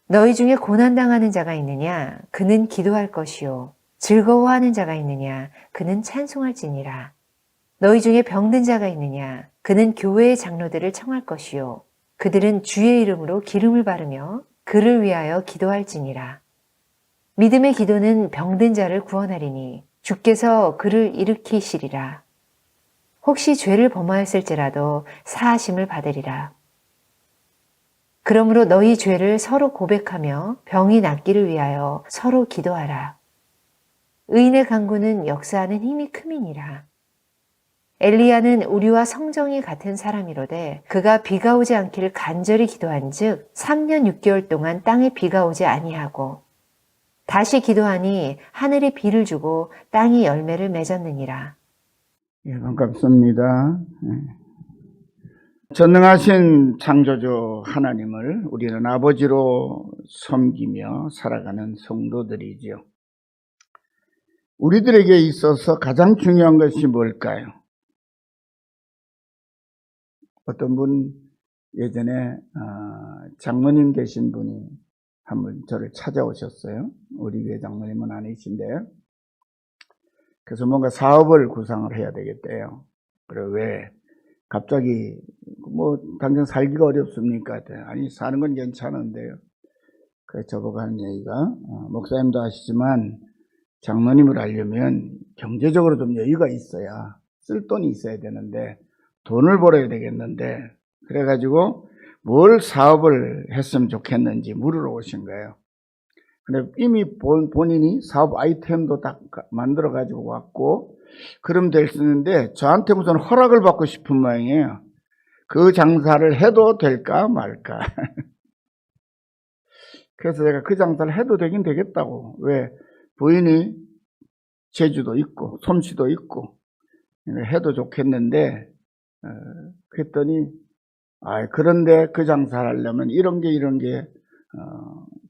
너희 중에 고난당하는 자가 있느냐? 그는 기도할 것이요. 즐거워하는 자가 있느냐? 그는 찬송할지니라. 너희 중에 병든 자가 있느냐? 그는 교회의 장로들을 청할 것이요. 그들은 주의 이름으로 기름을 바르며 그를 위하여 기도할지니라. 믿음의 기도는 병든 자를 구원하리니 주께서 그를 일으키시리라. 혹시 죄를 범하였을지라도 사하심을 받으리라. 그러므로 너희 죄를 서로 고백하며 병이 낫기를 위하여 서로 기도하라. 의인의 간구는 역사하는 힘이 큼이니라. 엘리야는 우리와 성정이 같은 사람이로되 그가 비가 오지 않기를 간절히 기도한즉 3년 6개월 동안 땅에 비가 오지 아니하고 다시 기도하니 하늘이 비를 주고 땅이 열매를 맺었느니라. 예, 반갑습니다. 전능하신 창조주 하나님을 우리는 아버지로 섬기며 살아가는 성도들이지요. 우리들에게 있어서 가장 중요한 것이 뭘까요? 어떤 분 예전에 장로님 되신 분이 한번 저를 찾아오셨어요. 우리 교회 장로님은 아니신데, 그래서 뭔가 사업을 구상을 해야 되겠대요. 그래, 왜 갑자기 당장 살기가 어렵습니까? 아니, 사는 건 괜찮은데요. 그래서 저보고 하는 얘기가, 목사님도 아시지만 장로님을 하려면 경제적으로 좀 여유가 있어야, 쓸 돈이 있어야 되는데 돈을 벌어야 되겠는데, 그래가지고 뭘 사업을 했으면 좋겠는지 물으러 오신 거예요. 근데 이미 본인이 사업 아이템도 다 만들어 가지고 왔고 그럼 될 수 있는데 저한테 무슨 허락을 받고 싶은 모양이에요. 그 장사를 해도 될까 말까. 그래서 제가 그 장사를 해도 되긴 되겠다고. 왜? 부인이 재주도 있고 솜씨도 있고 해도 좋겠는데, 그랬더니 그런데 그 장사를 하려면 이런 게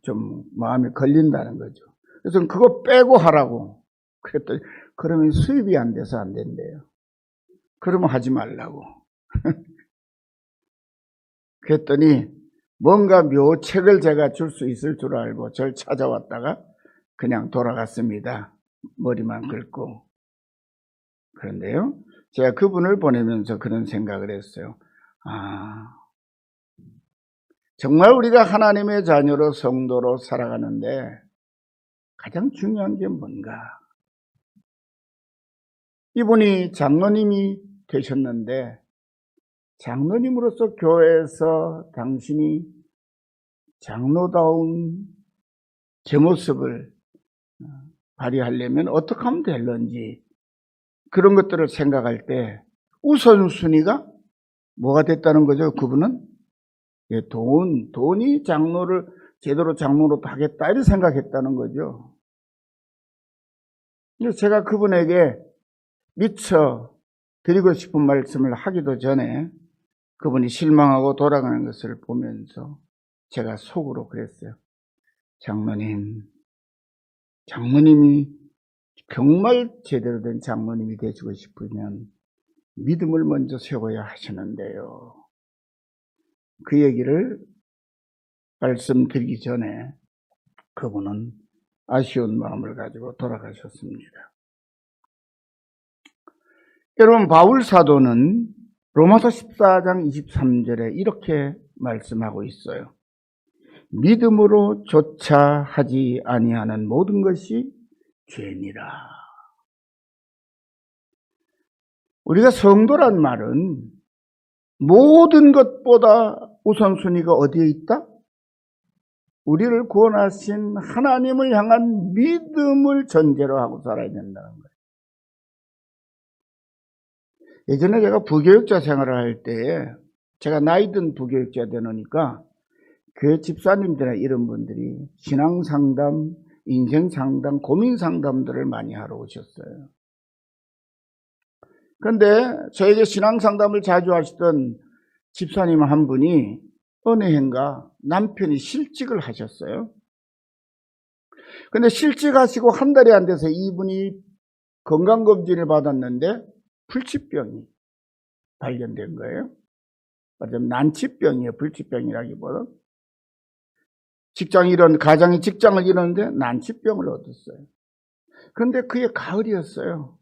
좀 마음에 걸린다는 거죠. 그래서 그거 빼고 하라고. 그랬더니 그러면 수입이 안 돼서 안 된대요. 그러면 하지 말라고. 그랬더니 뭔가 묘책을 제가 줄 수 있을 줄 알고 저를 찾아왔다가 그냥 돌아갔습니다. 머리만 긁고. 그런데요, 제가 그분을 보내면서 그런 생각을 했어요. 정말 우리가 하나님의 자녀로 성도로 살아가는데 가장 중요한 게 뭔가? 이분이 장로님이 되셨는데 장로님으로서 교회에서 당신이 장로다운 제 모습을 발휘하려면 어떻게 하면 될런지 그런 것들을 생각할 때 우선순위가 뭐가 됐다는 거죠? 그분은 돈이 장로를 제대로 장로로 하겠다 이렇게 생각했다는 거죠. 그래서 제가 그분에게 미처 드리고 싶은 말씀을 하기도 전에 그분이 실망하고 돌아가는 것을 보면서 제가 속으로 그랬어요. 장로님이 정말 제대로 된 장로님이 되시고 싶으면 믿음을 먼저 세워야 하시는데요. 그 얘기를 말씀드리기 전에 그분은 아쉬운 마음을 가지고 돌아가셨습니다. 여러분, 바울 사도는 로마서 14장 23절에 이렇게 말씀하고 있어요. 믿음으로 조차 하지 아니하는 모든 것이 죄니라. 우리가 성도란 말은 모든 것보다 우선순위가 어디에 있다? 우리를 구원하신 하나님을 향한 믿음을 전제로 하고 살아야 된다는 거예요. 예전에 제가 부교육자 생활을 할 때에 제가 나이 든 부교육자 되니까 교회 집사님들이나 이런 분들이 신앙상담, 인생상담, 고민상담들을 많이 하러 오셨어요. 그런데 저에게 신앙상담을 자주 하시던 집사님 한 분이 어느 해인가 남편이 실직을 하셨어요. 근데 실직하시고 한 달이 안 돼서 이분이 건강검진을 받았는데 불치병이 발견된 거예요. 말하자면 난치병이에요. 불치병이라기보다. 가장이 직장을 잃었는데 난치병을 얻었어요. 그런데 그게 가을이었어요.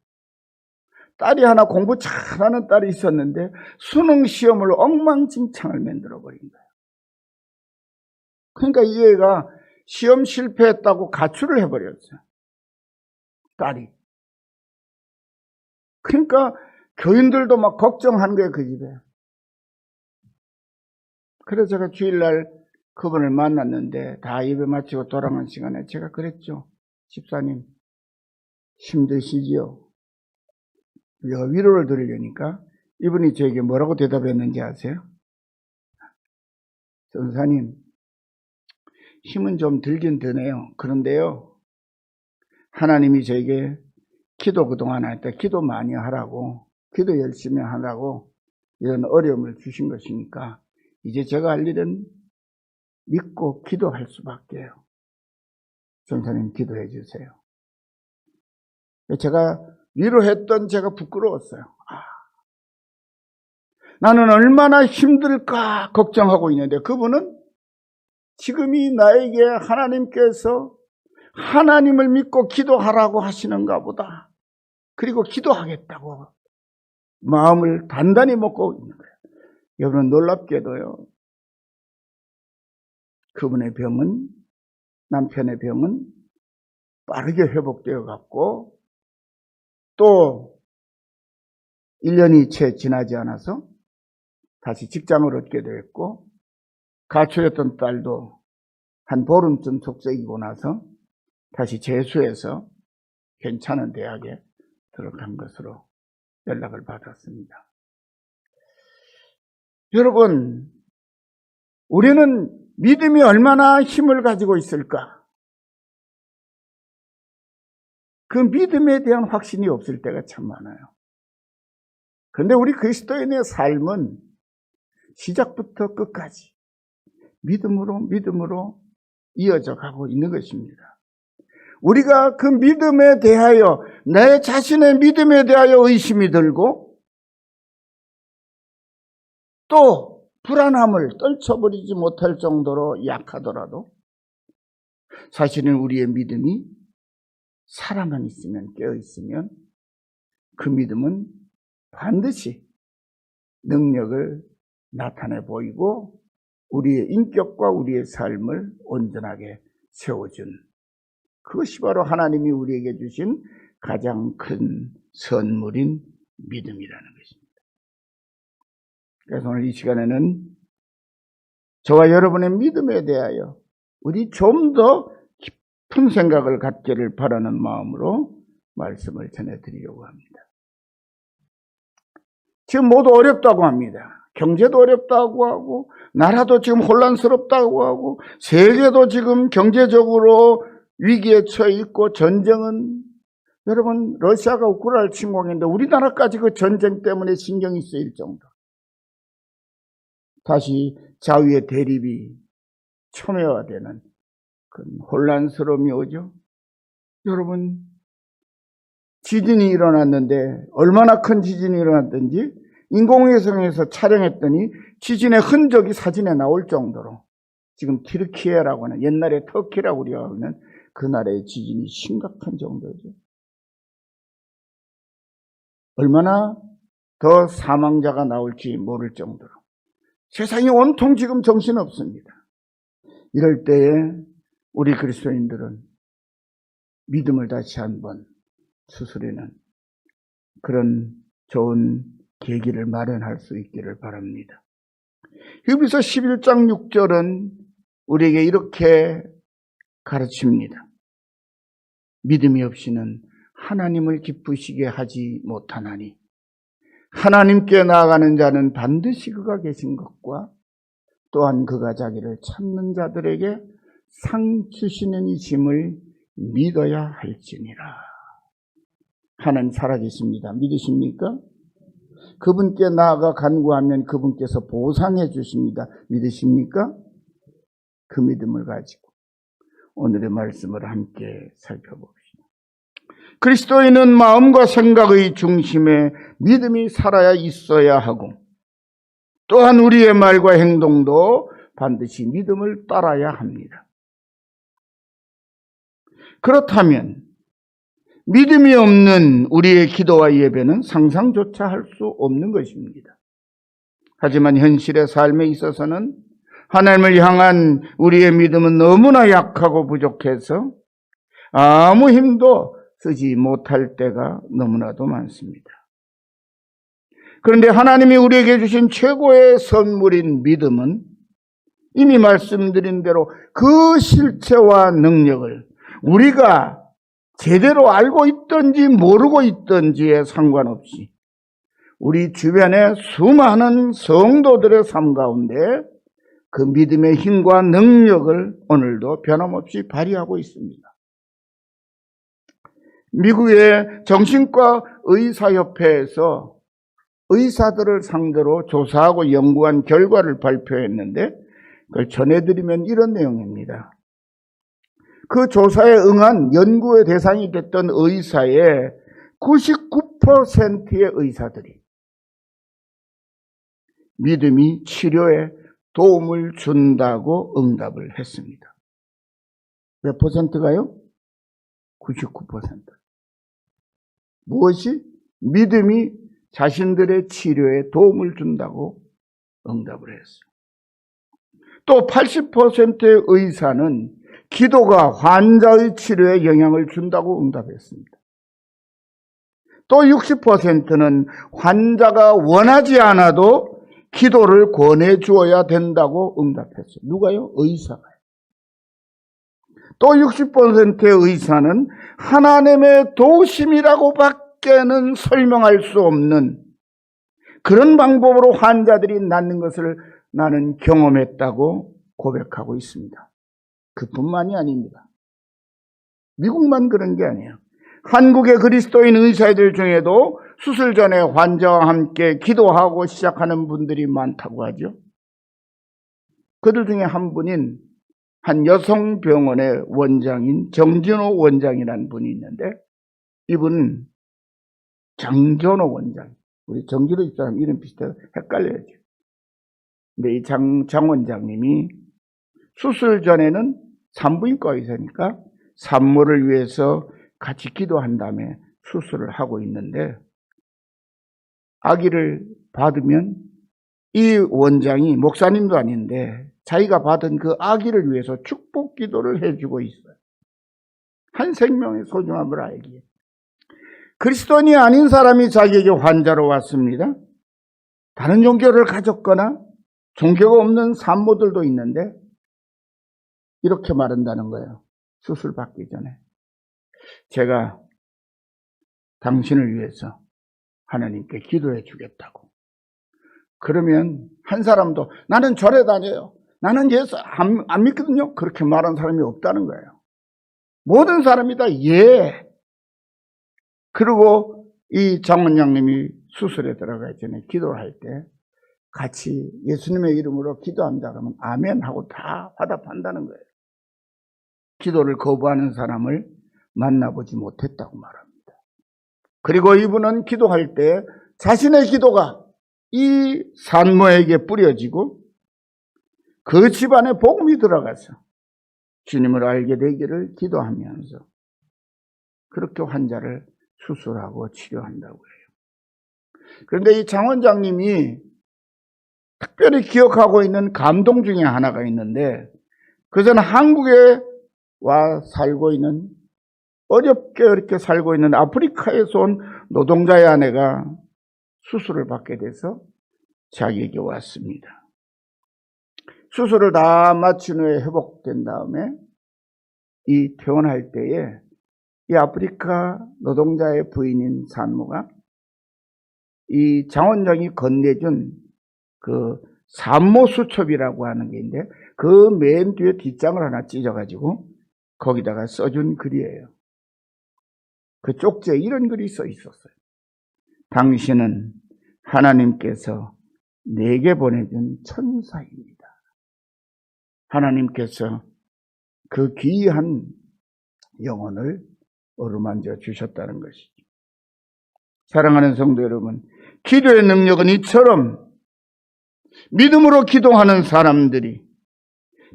딸이 하나 공부 잘하는 딸이 있었는데 수능 시험을 엉망진창을 만들어버린 거예요. 그러니까 이 애가 시험 실패했다고 가출을 해버렸어요. 딸이. 그러니까 교인들도 막 걱정한 거예요, 그 집에. 그래서 제가 주일날 그분을 만났는데 다 예배 마치고 돌아간 시간에 제가 그랬죠. 집사님, 힘드시지요? 제가 위로를 드리려니까 이분이 저에게 뭐라고 대답했는지 아세요? 전사님, 힘은 좀 들긴 드네요. 그런데요, 하나님이 저에게 기도 그동안 할 때 기도 많이 하라고, 기도 열심히 하라고 이런 어려움을 주신 것이니까 이제 제가 할 일은 믿고 기도할 수밖에요. 전사님 기도해 주세요. 제가 위로했던 제가 부끄러웠어요. 나는 얼마나 힘들까 걱정하고 있는데 그분은 지금이 나에게 하나님께서 하나님을 믿고 기도하라고 하시는가 보다. 그리고 기도하겠다고 마음을 단단히 먹고 있는 거예요. 여러분 놀랍게도요. 그분의 병은, 남편의 병은 빠르게 회복되어 갔고 또 1년이 채 지나지 않아서 다시 직장을 얻게 되었고 가출했던 딸도 한 보름쯤 속썩이고 나서 다시 재수해서 괜찮은 대학에 들어간 것으로 연락을 받았습니다. 여러분, 우리는 믿음이 얼마나 힘을 가지고 있을까? 그 믿음에 대한 확신이 없을 때가 참 많아요. 그런데 우리 그리스도인의 삶은 시작부터 끝까지 믿음으로 이어져 가고 있는 것입니다. 우리가 그 믿음에 대하여, 내 자신의 믿음에 대하여 의심이 들고 또 불안함을 떨쳐버리지 못할 정도로 약하더라도 사실은 우리의 믿음이 살아만 있으면, 깨어있으면 그 믿음은 반드시 능력을 나타내 보이고 우리의 인격과 우리의 삶을 온전하게 세워준, 그것이 바로 하나님이 우리에게 주신 가장 큰 선물인 믿음이라는 것입니다. 그래서 오늘 이 시간에는 저와 여러분의 믿음에 대하여 우리 좀 더 깊은 생각을 갖기를 바라는 마음으로 말씀을 전해드리려고 합니다. 지금 모두 어렵다고 합니다. 경제도 어렵다고 하고, 나라도 지금 혼란스럽다고 하고, 세계도 지금 경제적으로 위기에 처해 있고, 전쟁은, 여러분, 러시아가 우크라이나를 침공했는데 우리나라까지 그 전쟁 때문에 신경이 쓰일 정도. 다시 자유의 대립이 첨예화되는 그런 혼란스러움이 오죠. 여러분, 지진이 일어났는데 얼마나 큰 지진이 일어났든지 인공위성에서 촬영했더니 지진의 흔적이 사진에 나올 정도로 지금 튀르키예라고 하는, 옛날에 터키라고 우리가 하는 그 나라의 지진이 심각한 정도죠. 얼마나 더 사망자가 나올지 모를 정도로 세상이 온통 지금 정신없습니다. 이럴 때에 우리 그리스도인들은 믿음을 다시 한번 추스리는 그런 좋은 계기를 마련할 수 있기를 바랍니다. 히브리서 11장 6절은 우리에게 이렇게 가르칩니다. 믿음이 없이는 하나님을 기쁘시게 하지 못하나니 하나님께 나아가는 자는 반드시 그가 계신 것과 또한 그가 자기를 찾는 자들에게 상 주시는 이심을 믿어야 할지니라. 하나님 살아계십니다. 믿으십니까? 그분께 나아가 간구하면 그분께서 보상해 주십니다. 믿으십니까? 그 믿음을 가지고 오늘의 말씀을 함께 살펴봅시다. 그리스도인은 마음과 생각의 중심에 믿음이 살아야 있어야 하고 또한 우리의 말과 행동도 반드시 믿음을 따라야 합니다. 그렇다면 믿음이 없는 우리의 기도와 예배는 상상조차 할 수 없는 것입니다. 하지만 현실의 삶에 있어서는 하나님을 향한 우리의 믿음은 너무나 약하고 부족해서 아무 힘도 쓰지 못할 때가 너무나도 많습니다. 그런데 하나님이 우리에게 주신 최고의 선물인 믿음은 이미 말씀드린 대로 그 실체와 능력을 우리가 제대로 알고 있든지 모르고 있든지에 상관없이 우리 주변의 수많은 성도들의 삶 가운데 그 믿음의 힘과 능력을 오늘도 변함없이 발휘하고 있습니다. 미국의 정신과 의사협회에서 의사들을 상대로 조사하고 연구한 결과를 발표했는데 그걸 전해드리면 이런 내용입니다. 그 조사에 응한 연구의 대상이 됐던 의사의 99%의 의사들이 믿음이 치료에 도움을 준다고 응답을 했습니다. 몇 퍼센트가요? 99%. 무엇이? 믿음이 자신들의 치료에 도움을 준다고 응답을 했어요. 또 80%의 의사는 기도가 환자의 치료에 영향을 준다고 응답했습니다. 또 60%는 환자가 원하지 않아도 기도를 권해 주어야 된다고 응답했어요. 누가요? 의사가요. 또 60%의 의사는 하나님의 도우심이라고 밖에는 설명할 수 없는 그런 방법으로 환자들이 낫는 것을 나는 경험했다고 고백하고 있습니다. 그뿐만이 아닙니다. 미국만 그런 게 아니에요. 한국의 그리스도인 의사들 중에도 수술 전에 환자와 함께 기도하고 시작하는 분들이 많다고 하죠. 그들 중에 한 분인 한 여성병원의 원장인 정진호 원장이라는 분이 있는데 이분은 장전호 원장, 우리 정진호 입사람 이름 비슷해서 헷갈려야죠. 근데 이 장 원장님이 수술 전에는 산부인과 의사니까 산모를 위해서 같이 기도한 다음에 수술을 하고 있는데 아기를 받으면 이 원장이 목사님도 아닌데 자기가 받은 그 아기를 위해서 축복 기도를 해주고 있어요. 한 생명의 소중함을 알기에. 그리스도인이 아닌 사람이 자기에게 환자로 왔습니다. 다른 종교를 가졌거나 종교가 없는 산모들도 있는데 이렇게 말한다는 거예요. 수술 받기 전에. 제가 당신을 위해서 하나님께 기도해 주겠다고. 그러면 한 사람도 나는 절에 다녀요. 나는 예수 안 믿거든요. 그렇게 말한 사람이 없다는 거예요. 모든 사람이 다 예. 그리고 이 장원장님이 수술에 들어가기 전에 기도를 할 때 같이 예수님의 이름으로 기도한다 그러면 아멘 하고 다 화답한다는 거예요. 기도를 거부하는 사람을 만나보지 못했다고 말합니다. 그리고 이분은 기도할 때 자신의 기도가 이 산모에게 뿌려지고 그 집안에 복음이 들어가서 주님을 알게 되기를 기도하면서 그렇게 환자를 수술하고 치료한다고 해요. 그런데 이 장 원장님이 특별히 기억하고 있는 감동 중에 하나가 있는데 그것은 한국에 와 살고 있는 어렵게 이렇게 살고 있는 아프리카에서 온 노동자의 아내가 수술을 받게 돼서 자기에게 왔습니다. 수술을 다 마친 후에 회복된 다음에 이 퇴원할 때에 이 아프리카 노동자의 부인인 산모가 이 장 원장이 건네준 그 산모 수첩이라고 하는 게 있는데 그 맨 뒤에 뒷장을 하나 찢어가지고 거기다가 써준 글이에요. 그 쪽지에 이런 글이 써 있었어요. 당신은 하나님께서 내게 보내준 천사입니다. 하나님께서 그 귀한 영혼을 어루만져 주셨다는 것이죠. 사랑하는 성도 여러분, 기도의 능력은 이처럼 믿음으로 기도하는 사람들이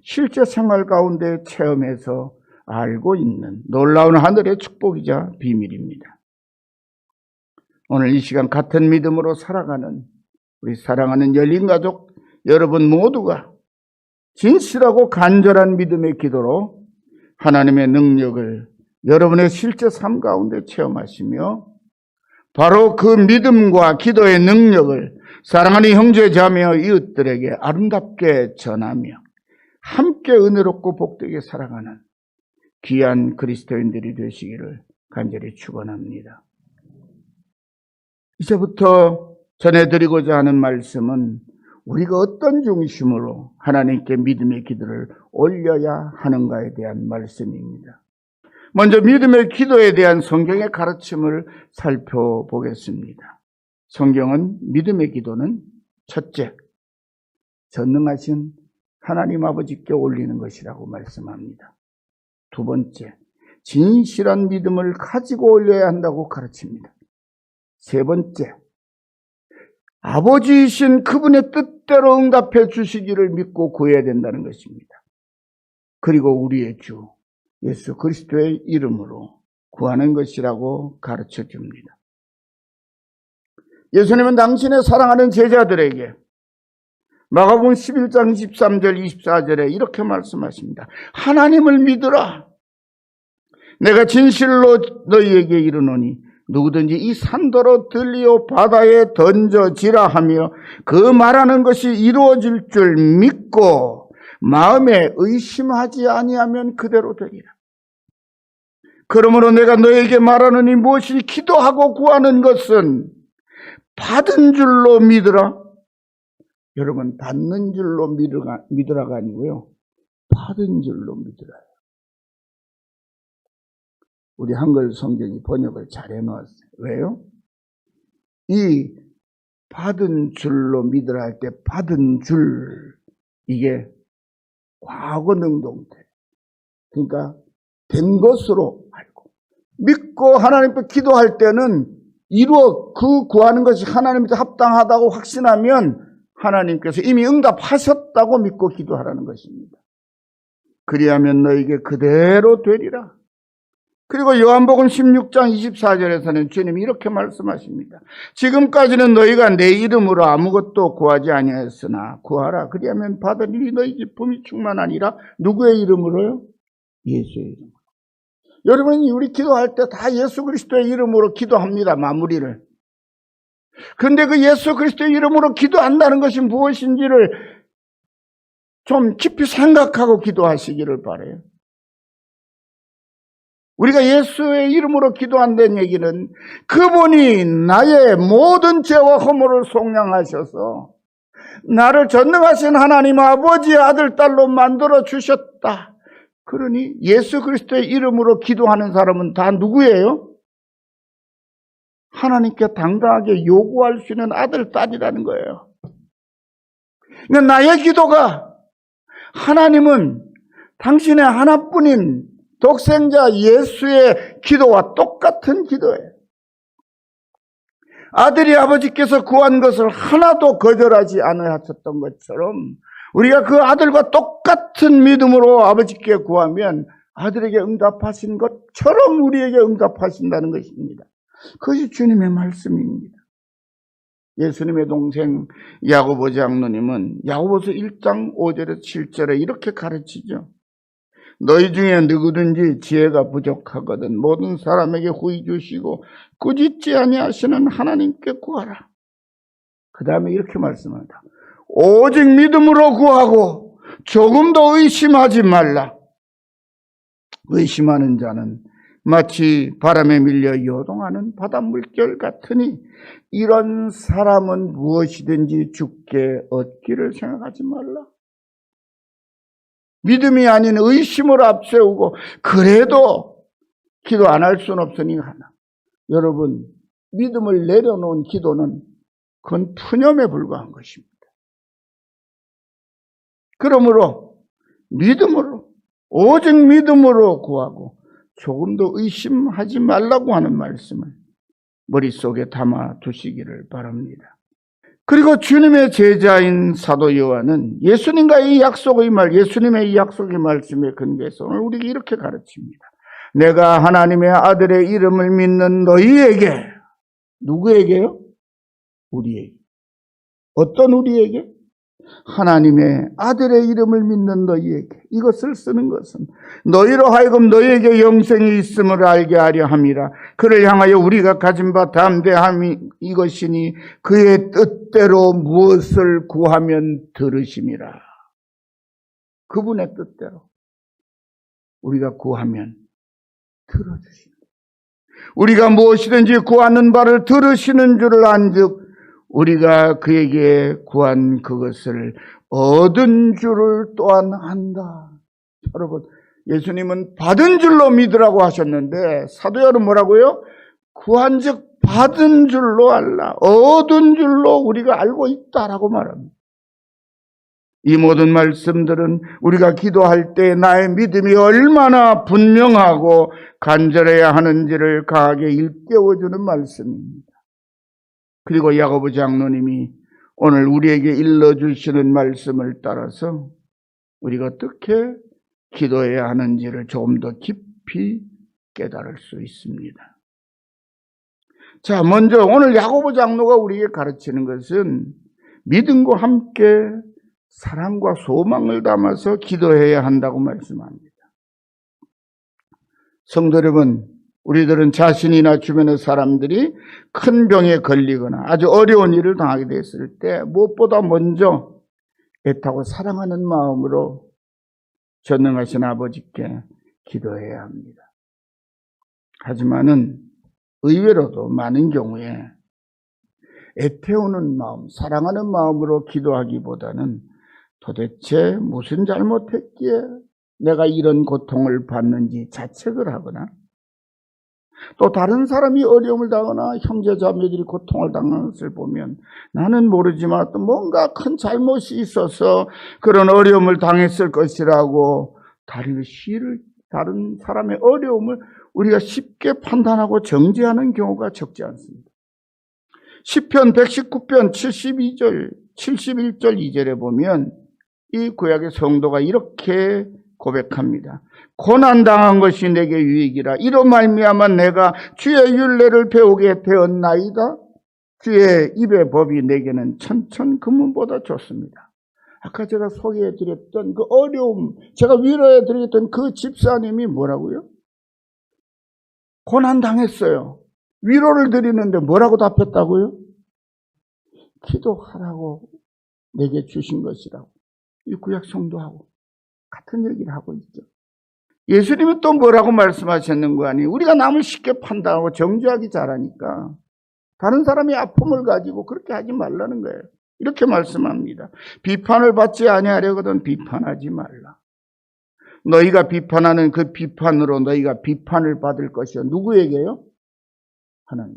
실제 생활 가운데 체험해서 알고 있는 놀라운 하늘의 축복이자 비밀입니다. 오늘 이 시간 같은 믿음으로 살아가는 우리 사랑하는 열린 가족 여러분 모두가 진실하고 간절한 믿음의 기도로 하나님의 능력을 여러분의 실제 삶 가운데 체험하시며 바로 그 믿음과 기도의 능력을 사랑하는 형제 자매 이웃들에게 아름답게 전하며 함께 은혜롭고 복되게 살아가는 귀한 그리스도인들이 되시기를 간절히 축원합니다. 이제부터 전해드리고자 하는 말씀은 우리가 어떤 중심으로 하나님께 믿음의 기도를 올려야 하는가에 대한 말씀입니다. 먼저 믿음의 기도에 대한 성경의 가르침을 살펴보겠습니다. 성경은 믿음의 기도는 첫째, 전능하신 하나님 아버지께 올리는 것이라고 말씀합니다. 두 번째, 진실한 믿음을 가지고 올려야 한다고 가르칩니다. 세 번째, 아버지이신 그분의 뜻대로 응답해 주시기를 믿고 구해야 된다는 것입니다. 그리고 우리의 주 예수 그리스도의 이름으로 구하는 것이라고 가르쳐 줍니다. 예수님은 당신의 사랑하는 제자들에게 마가복음 11장 23절 24절에 이렇게 말씀하십니다. 하나님을 믿으라. 내가 진실로 너희에게 이르노니 누구든지 이 산더러 들리어 바다에 던져지라 하며 그 말하는 것이 이루어질 줄 믿고 마음에 의심하지 아니하면 그대로 되리라. 그러므로 내가 너에게 말하노니 무엇이 기도하고 구하는 것은 받은 줄로 믿으라. 여러분, 받는 줄로 믿으라가 아니고요, 받은 줄로 믿으라. 우리 한글 성경이 번역을 잘 해놓았어요. 왜요? 이 받은 줄로 믿으라 할 때 받은 줄, 이게 과거 능동태. 그러니까 된 것으로 알고 믿고 하나님께 기도할 때는 그 구하는 것이 하나님께 합당하다고 확신하면 하나님께서 이미 응답하셨다고 믿고 기도하라는 것입니다. 그리하면 너에게 그대로 되리라. 그리고 요한복음 16장 24절에서는 주님이 이렇게 말씀하십니다. 지금까지는 너희가 내 이름으로 아무것도 구하지 아니하였으나 구하라. 그리하면 받으리니 너희 기쁨이 충만하니라. 누구의 이름으로요? 예수의 이름으로. 여러분이 우리 기도할 때 다 예수 그리스도의 이름으로 기도합니다. 마무리를. 그런데 그 예수 그리스도의 이름으로 기도한다는 것이 무엇인지를 좀 깊이 생각하고 기도하시기를 바라요. 우리가 예수의 이름으로 기도한다는 얘기는 그분이 나의 모든 죄와 허물을 속량하셔서 나를 전능하신 하나님 아버지의 아들, 딸로 만들어 주셨다. 그러니 예수 그리스도의 이름으로 기도하는 사람은 다 누구예요? 하나님께 당당하게 요구할 수 있는 아들, 딸이라는 거예요. 그러니까 나의 기도가 하나님은 당신의 하나뿐인 독생자 예수의 기도와 똑같은 기도예요. 아들이 아버지께서 구한 것을 하나도 거절하지 않으셨던 것처럼 우리가 그 아들과 똑같은 믿음으로 아버지께 구하면 아들에게 응답하신 것처럼 우리에게 응답하신다는 것입니다. 그것이 주님의 말씀입니다. 예수님의 동생 야고보 장로님은 야고보서 1장 5절에서 7절에 이렇게 가르치죠. 너희 중에 누구든지 지혜가 부족하거든 모든 사람에게 후히 주시고 꾸짖지 아니하시는 하나님께 구하라. 그 다음에 이렇게 말씀합니다. 오직 믿음으로 구하고 조금도 의심하지 말라. 의심하는 자는 마치 바람에 밀려 요동하는 바닷물결 같으니 이런 사람은 무엇이든지 주께 얻기를 생각하지 말라. 믿음이 아닌 의심을 앞세우고 그래도 기도 안 할 수는 없으니 하나. 여러분, 믿음을 내려놓은 기도는 그건 푸념에 불과한 것입니다. 그러므로 믿음으로, 오직 믿음으로 구하고 조금도 의심하지 말라고 하는 말씀을 머릿속에 담아 두시기를 바랍니다. 그리고 주님의 제자인 사도 요한은 예수님의 이 약속의 말씀에 근거해서 오늘 우리에게 이렇게 가르칩니다. 내가 하나님의 아들의 이름을 믿는 너희에게, 누구에게요? 우리에게. 어떤 우리에게? 하나님의 아들의 이름을 믿는 너희에게. 이것을 쓰는 것은 너희로 하여금 너희에게 영생이 있음을 알게 하려 함이라. 그를 향하여 우리가 가진 바 담대함이 이것이니 그의 뜻대로 무엇을 구하면 들으심이라. 그분의 뜻대로 우리가 구하면 들어주십니다. 우리가 무엇이든지 구하는 바를 들으시는 줄을 안즉 우리가 그에게 구한 그것을 얻은 줄을 또한 안다. 여러분, 예수님은 받은 줄로 믿으라고 하셨는데 사도 요한은 뭐라고요? 구한 즉 받은 줄로 알라. 얻은 줄로 우리가 알고 있다라고 말합니다. 이 모든 말씀들은 우리가 기도할 때 나의 믿음이 얼마나 분명하고 간절해야 하는지를 강하게 일깨워주는 말씀입니다. 그리고 야고보 장로님이 오늘 우리에게 일러주시는 말씀을 따라서 우리가 어떻게 기도해야 하는지를 조금 더 깊이 깨달을 수 있습니다. 자, 먼저 오늘 야고보 장로가 우리에게 가르치는 것은 믿음과 함께 사랑과 소망을 담아서 기도해야 한다고 말씀합니다. 성도 여러분, 우리들은 자신이나 주변의 사람들이 큰 병에 걸리거나 아주 어려운 일을 당하게 됐을 때 무엇보다 먼저 애타고 사랑하는 마음으로 전능하신 아버지께 기도해야 합니다. 하지만은 의외로도 많은 경우에 애태우는 마음, 사랑하는 마음으로 기도하기보다는 도대체 무슨 잘못했기에 내가 이런 고통을 받는지 자책을 하거나 또 다른 사람이 어려움을 당하거나 형제자매들이 고통을 당하는 것을 보면 나는 모르지만 또 뭔가 큰 잘못이 있어서 그런 어려움을 당했을 것이라고 다른 사람의 어려움을 우리가 쉽게 판단하고 정죄하는 경우가 적지 않습니다. 시편 119편 71절 2절에 보면 이 구약의 성도가 이렇게 고백합니다. 고난당한 것이 내게 유익이라. 이로 말미암아 내가 주의 율례를 배우게 되었나이다. 주의 입의 법이 내게는 천천금문보다 좋습니다. 아까 제가 소개해드렸던 그 어려움, 제가 위로해드렸던 그 집사님이 뭐라고요? 고난당했어요. 위로를 드리는데 뭐라고 답했다고요? 기도하라고 내게 주신 것이라고. 이 구약 성도하고 같은 얘기를 하고 있죠. 예수님이 또 뭐라고 말씀하셨는 거 아니에요? 우리가 남을 쉽게 판단하고 정죄하기 잘하니까 다른 사람이 아픔을 가지고 그렇게 하지 말라는 거예요. 이렇게 말씀합니다. 비판을 받지 아니하려거든 비판하지 말라. 너희가 비판하는 그 비판으로 너희가 비판을 받을 것이요. 누구에게요? 하나님.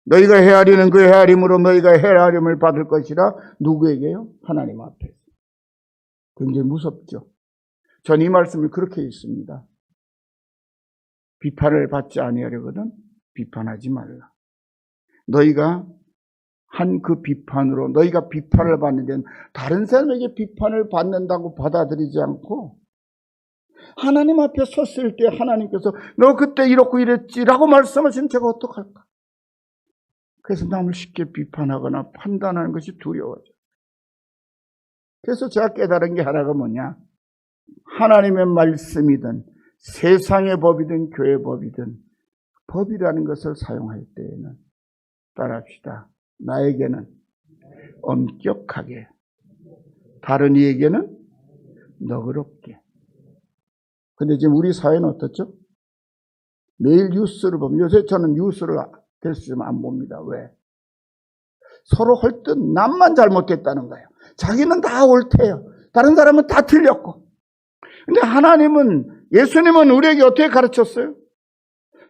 너희가 헤아리는 그 헤아림으로 너희가 헤아림을 받을 것이라. 누구에게요? 하나님 앞에서. 굉장히 무섭죠. 전 이 말씀을 그렇게 읽습니다. 비판을 받지 아니하려거든 비판하지 말라. 너희가 한 그 비판으로 너희가 비판을 받는 데는 다른 사람에게 비판을 받는다고 받아들이지 않고 하나님 앞에 섰을 때 하나님께서 너 그때 이렇고 이랬지라고 말씀하시면 제가 어떡할까? 그래서 남을 쉽게 비판하거나 판단하는 것이 두려워져. 그래서 제가 깨달은 게 하나가 뭐냐? 하나님의 말씀이든 세상의 법이든 교회 법이든 법이라는 것을 사용할 때에는 따라합시다. 나에게는 엄격하게, 다른 이에게는 너그럽게. 근데 지금 우리 사회는 어떻죠? 매일 뉴스를 보면, 요새 저는 뉴스를 될 수 있으면 안 봅니다. 왜? 서로 헐뜯 남만 잘못했다는 거예요. 자기는 다 옳대요. 다른 사람은 다 틀렸고. 근데 하나님은, 예수님은 우리에게 어떻게 가르쳤어요?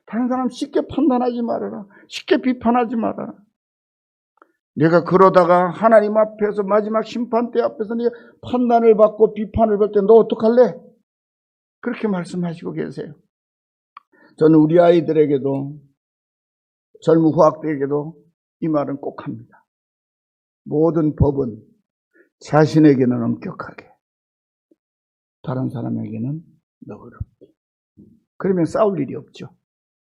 다른 사람 쉽게 판단하지 말아라. 쉽게 비판하지 말아라. 내가 그러다가 하나님 앞에서 마지막 심판대 앞에서 네가 판단을 받고 비판을 받을 때 너 어떡할래? 그렇게 말씀하시고 계세요. 저는 우리 아이들에게도 젊은 후학들에게도 이 말은 꼭 합니다. 모든 법은 자신에게는 엄격하게, 다른 사람에게는 너그럽게. 그러면 싸울 일이 없죠.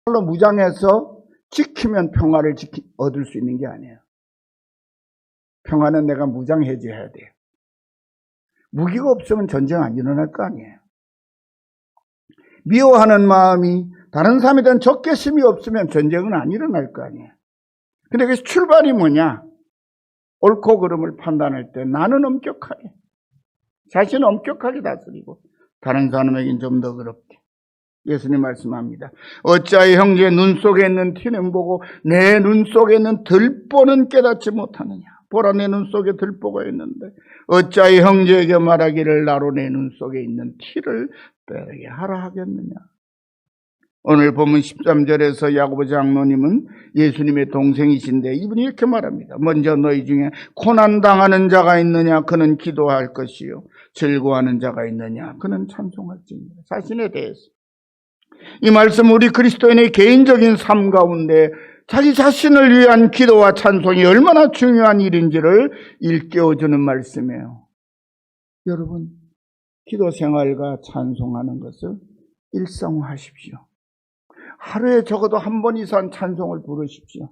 물론 무장해서 지키면 평화를 얻을 수 있는 게 아니에요. 평화는 내가 무장 해제해야 돼요. 무기가 없으면 전쟁 안 일어날 거 아니에요. 미워하는 마음이 다른 사람에 대한 적개심이 없으면 전쟁은 안 일어날 거 아니에요. 근데 그 출발이 뭐냐? 옳고 그름을 판단할 때 나는 엄격하게, 자신은 엄격하게 다스리고 다른 사람에겐 좀 너그럽게. 예수님 말씀합니다. 어찌하여 형제의 눈 속에 있는 티는 보고 내 눈 속에 있는 들보는 깨닫지 못하느냐. 보라, 내 눈 속에 들보가 있는데 어찌하여 형제에게 말하기를 나로 내 눈 속에 있는 티를 빼게 하라 하겠느냐. 오늘 본문 13절에서 야고보 장로님은 예수님의 동생이신데 이분이 이렇게 말합니다. 먼저 너희 중에 고난당하는 자가 있느냐 그는 기도할 것이요 즐거워하는 자가 있느냐 그는 찬송할지니라. 자신에 대해서 이 말씀 우리 그리스도인의 개인적인 삶 가운데 자기 자신을 위한 기도와 찬송이 얼마나 중요한 일인지를 일깨워주는 말씀이에요. 여러분, 기도 생활과 찬송하는 것을 일상화하십시오. 하루에 적어도 한 번 이상 찬송을 부르십시오.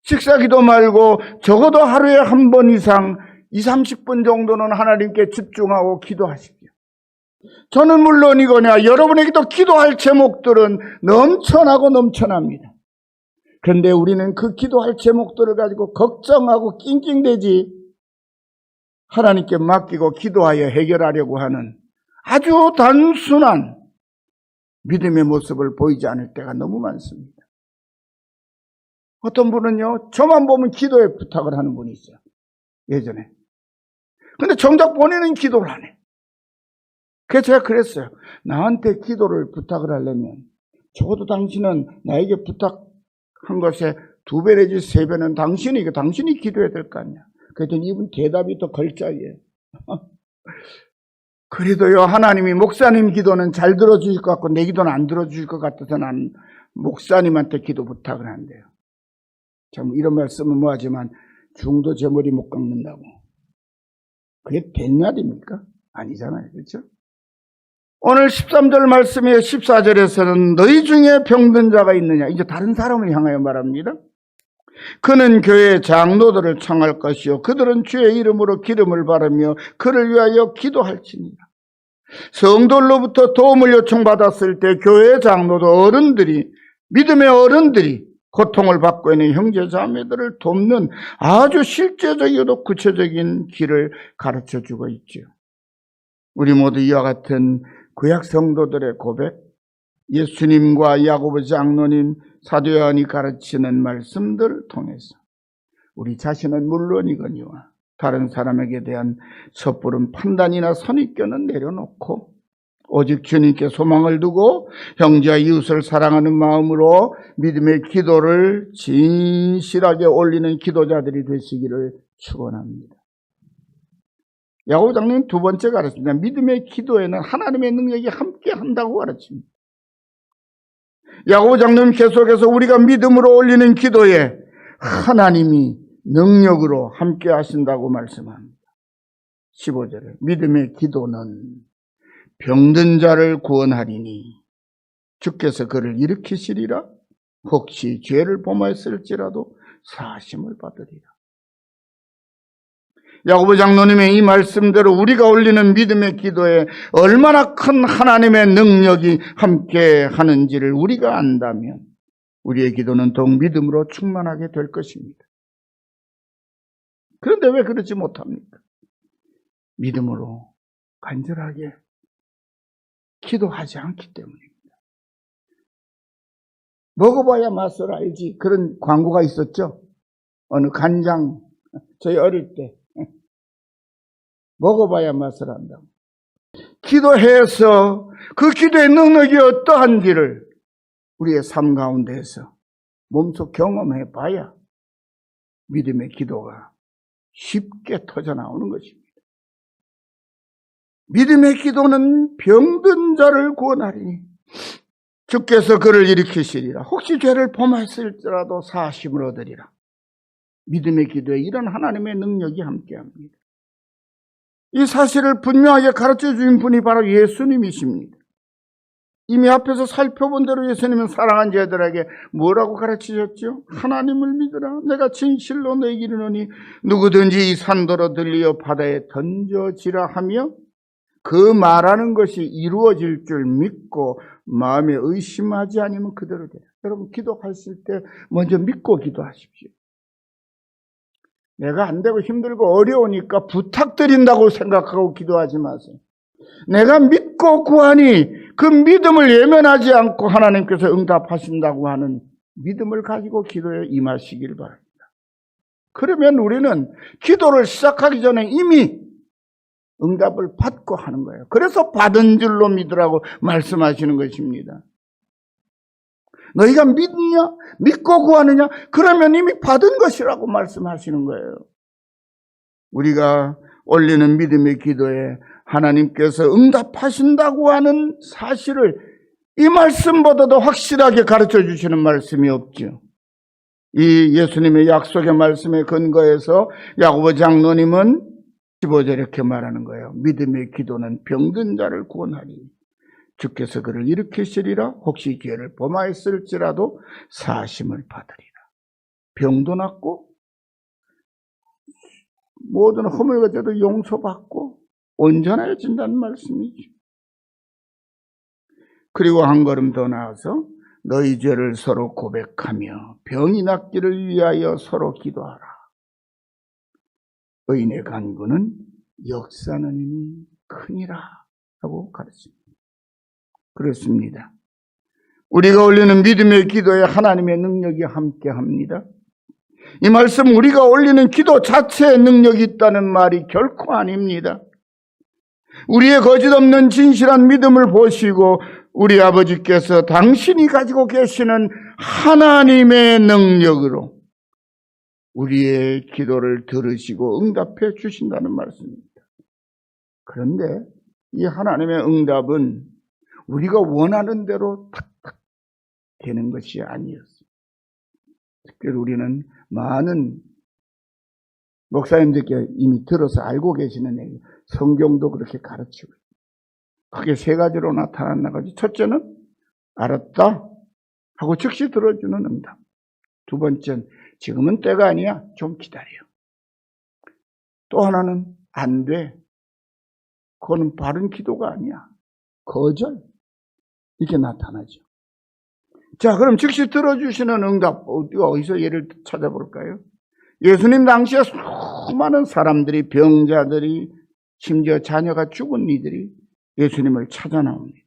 식사기도 말고 적어도 하루에 한 번 이상 20-30분 정도는 하나님께 집중하고 기도하십시오. 저는 물론이거냐 여러분에게도 기도할 제목들은 넘쳐나고 넘쳐납니다. 그런데 우리는 그 기도할 제목들을 가지고 걱정하고 낑낑대지 하나님께 맡기고 기도하여 해결하려고 하는 아주 단순한 믿음의 모습을 보이지 않을 때가 너무 많습니다. 어떤 분은요, 저만 보면 기도에 부탁을 하는 분이 있어요. 예전에. 근데 정작 본인은 기도를 안 해. 그래서 제가 그랬어요. 나한테 기도를 부탁을 하려면 적어도 당신은 나에게 부탁한 것에 2배 내지 3배는 당신이 기도해야 될 거 아니야. 그랬더니 이분 대답이 더 걸작이에요. 그래도요, 하나님이 목사님 기도는 잘 들어주실 것 같고 내 기도는 안 들어주실 것 같아서 난 목사님한테 기도 부탁을 한대요. 참 이런 말씀은 뭐하지만 중도 제 머리 못 깎는다고. 그게 된 말입니까? 아니잖아요. 그렇죠? 오늘 13절 말씀의 14절에서는 너희 중에 병든 자가 있느냐. 이제 다른 사람을 향하여 말합니다. 그는 교회 장로들을 청할 것이요 그들은 주의 이름으로 기름을 바르며 그를 위하여 기도할지니라. 성도로부터 도움을 요청받았을 때 교회 장로도 어른들이, 믿음의 어른들이 고통을 받고 있는 형제 자매들을 돕는 아주 실제적이고 구체적인 길을 가르쳐주고 있죠. 우리 모두 이와 같은 구약 성도들의 고백, 예수님과 야고보 장로님, 사도 요한이 가르치는 말씀들을 통해서 우리 자신은 물론이거니와 다른 사람에게 대한 섣부른 판단이나 선입견은 내려놓고 오직 주님께 소망을 두고 형제와 이웃을 사랑하는 마음으로 믿음의 기도를 진실하게 올리는 기도자들이 되시기를 축원합니다. 야고보 장로님 두 번째 가르칩니다. 믿음의 기도에는 하나님의 능력이 함께 한다고 가르칩니다. 야고보 장로님 계속해서 우리가 믿음으로 올리는 기도에 하나님이 능력으로 함께 하신다고 말씀합니다. 15절에 믿음의 기도는 병든 자를 구원하리니 주께서 그를 일으키시리라. 혹시 죄를 범하였을지라도 사하심을 받으리라. 야고보 장로님의 이 말씀대로 우리가 올리는 믿음의 기도에 얼마나 큰 하나님의 능력이 함께 하는지를 우리가 안다면 우리의 기도는 더욱 믿음으로 충만하게 될 것입니다. 그런데 왜 그러지 못합니까? 믿음으로 간절하게 기도하지 않기 때문입니다. 먹어봐야 맛을 알지. 그런 광고가 있었죠. 어느 간장, 저희 어릴 때. 먹어봐야 맛을 안다고. 기도해서 그 기도의 능력이 어떠한지를 우리의 삶 가운데에서 몸소 경험해 봐야 믿음의 기도가 쉽게 터져나오는 것입니다. 믿음의 기도는 병든 자를 구원하리니 주께서 그를 일으키시리라. 혹시 죄를 범하였을지라도 사하심을 얻으리라. 믿음의 기도에 이런 하나님의 능력이 함께합니다. 이 사실을 분명하게 가르쳐 주신 분이 바로 예수님이십니다. 이미 앞에서 살펴본 대로 예수님은 사랑한 자들에게 뭐라고 가르치셨죠? 하나님을 믿으라. 내가 진실로 너에게 이르노니 누구든지 이 산더러 들리어 바다에 던져지라 하며 그 말하는 것이 이루어질 줄 믿고 마음에 의심하지 않으면 그대로 돼요. 여러분 기도하실 때 먼저 믿고 기도하십시오. 내가 안 되고 힘들고 어려우니까 부탁드린다고 생각하고 기도하지 마세요. 내가 믿고 구하니 그 믿음을 예면하지 않고 하나님께서 응답하신다고 하는 믿음을 가지고 기도에 임하시길 바랍니다. 그러면 우리는 기도를 시작하기 전에 이미 응답을 받고 하는 거예요. 그래서 받은 줄로 믿으라고 말씀하시는 것입니다. 너희가 믿느냐? 믿고 구하느냐? 그러면 이미 받은 것이라고 말씀하시는 거예요. 우리가 올리는 믿음의 기도에 하나님께서 응답하신다고 하는 사실을 이 말씀보다도 확실하게 가르쳐 주시는 말씀이 없죠. 이 예수님의 약속의 말씀에 근거해서 야고보 장로님은 15절에 이렇게 말하는 거예요. 믿음의 기도는 병든 자를 구원하리. 주께서 그를 일으키시리라. 혹시 죄를 범하였을지라도 사심을 받으리라. 병도 낫고 모든 허물과 죄도 용서받고 온전해진다는 말씀이죠. 그리고 한 걸음 더 나아서 너희 죄를 서로 고백하며 병이 낫기를 위하여 서로 기도하라. 의인의 간구는 역사하느니 크니라 하고 가르칩니다. 그렇습니다. 우리가 올리는 믿음의 기도에 하나님의 능력이 함께합니다. 이 말씀 우리가 올리는 기도 자체에 능력이 있다는 말이 결코 아닙니다. 우리의 거짓없는 진실한 믿음을 보시고 우리 아버지께서 당신이 가지고 계시는 하나님의 능력으로 우리의 기도를 들으시고 응답해 주신다는 말씀입니다. 그런데 이 하나님의 응답은 우리가 원하는 대로 탁탁 되는 것이 아니었습니다. 특별히 우리는 많은 목사님들께 이미 들어서 알고 계시는 얘기, 성경도 그렇게 가르치고 있습니다. 크게 세 가지로 나타났나가지고 첫째는 알았다 하고 즉시 들어주는 응답. 두 번째는 지금은 때가 아니야. 좀 기다려. 또 하나는 안 돼. 그거는 바른 기도가 아니야. 거절. 이렇게 나타나죠. 자, 그럼 즉시 들어주시는 응답. 어디서 예를 찾아볼까요? 예수님 당시에 수많은 사람들이, 병자들이, 심지어 자녀가 죽은 이들이 예수님을 찾아 나옵니다.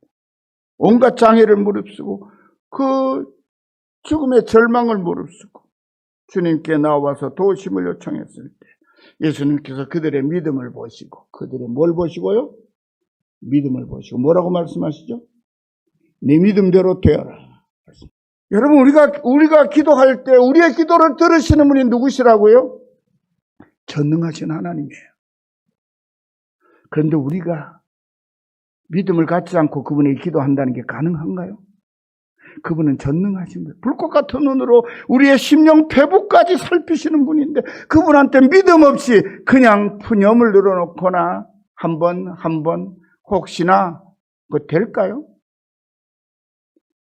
온갖 장애를 무릅쓰고 그 죽음의 절망을 무릅쓰고 주님께 나와서 도우심을 요청했을 때 예수님께서 그들의 믿음을 보시고 그들의 뭘 보시고요? 믿음을 보시고 뭐라고 말씀하시죠? 네 믿음대로 되어라. 여러분 우리가 기도할 때 우리의 기도를 들으시는 분이 누구시라고요? 전능하신 하나님이에요. 그런데 우리가 믿음을 갖지 않고 그분에게 기도한다는 게 가능한가요? 그분은 전능하신 분, 불꽃 같은 눈으로 우리의 심령 배부까지 살피시는 분인데 그분한테 믿음 없이 그냥 푸념을 늘어놓거나 한 번 혹시나 그거 될까요?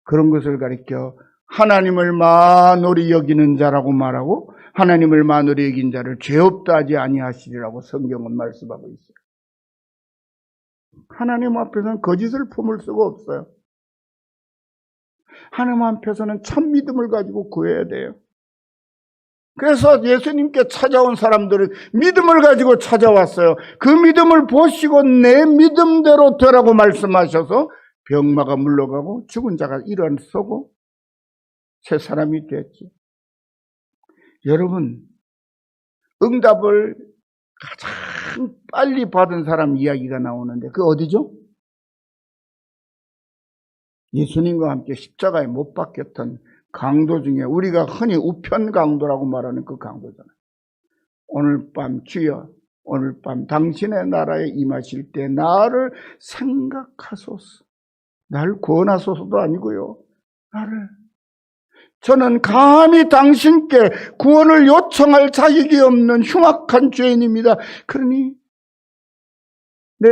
그런 것을 가리켜 하나님을 만홀히 여기는 자라고 말하고 하나님을 만홀히 여긴 자를 죄 없다 하지 아니하시리라고 성경은 말씀하고 있어요. 하나님 앞에서는 거짓을 품을 수가 없어요. 하나님 앞에서는 참 믿음을 가지고 구해야 돼요. 그래서 예수님께 찾아온 사람들은 믿음을 가지고 찾아왔어요. 그 믿음을 보시고 내 믿음대로 되라고 말씀하셔서 병마가 물러가고 죽은 자가 일어서고 새 사람이 됐죠. 여러분, 응답을 가장 빨리 받은 사람 이야기가 나오는데 그 어디죠? 예수님과 함께 십자가에 못 박혔던 강도 중에 우리가 흔히 우편 강도라고 말하는 그 강도잖아요. 오늘 밤 주여, 오늘 밤 당신의 나라에 임하실 때 나를 생각하소서. 나를 구원하소서도 아니고요. 나를 저는 감히 당신께 구원을 요청할 자격이 없는 흉악한 죄인입니다. 그러니 내